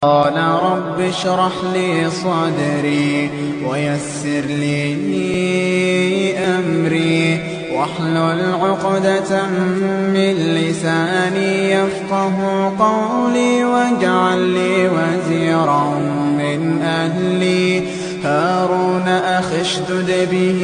قال رب اشرح لي صدري ويسر لي أمري واحلل عقدة من لساني يفقه قولي واجعل لي وزيرا من أهلي هارون أخي اشدد به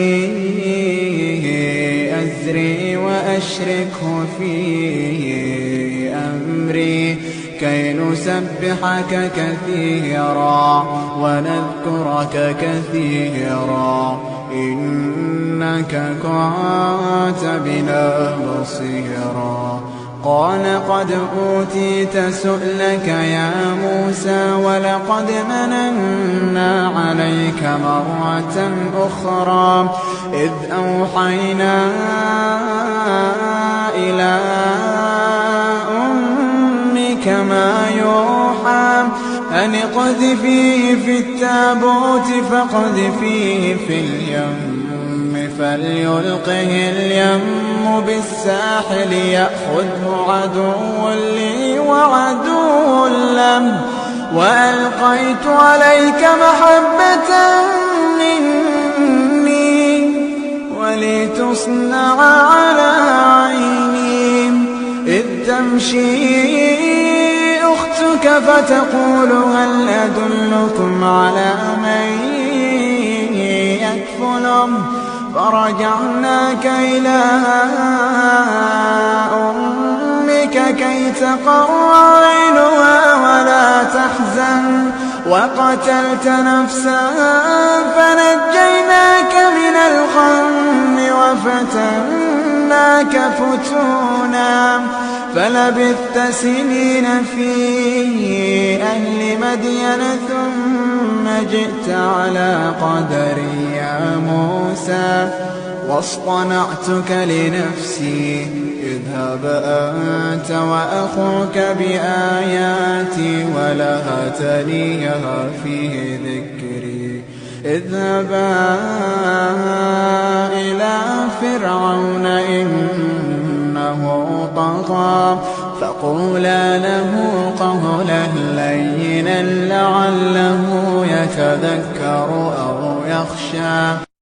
أزري وأشركه في أمري كي نسبحك كثيرا ونذكرك كثيرا إنك كنت بنا بصيرا. قال قد أوتيت سؤلك يا موسى ولقد مننا عليك مرة أخرى إذ أوحينا إلى كما يوحى أن اقذفيه في التابوت فاقذفيه في اليم فليلقه اليم بالساحل يأخذه عدو لي وعدو له وألقيت عليك محبة مني ولتصنع على عيني إذ تمشي أختك فتقول هل أدلكم على من يكفله فرجعناك إلى أمك كي تقر عينها ولا تحزن وقتلت نفسا فنجيناك من الغم وفتناك فتونا فلبثت سنين في أهل مدين ثم جئت على قدري يا موسى واصطنعتك لنفسي اذهب أنت وأخوك بآياتي ولا تنيها في ذكري اذهبا إلى فرعون إنه طغى فقولا له قولا لينا لعله يتذكر أو يخشى.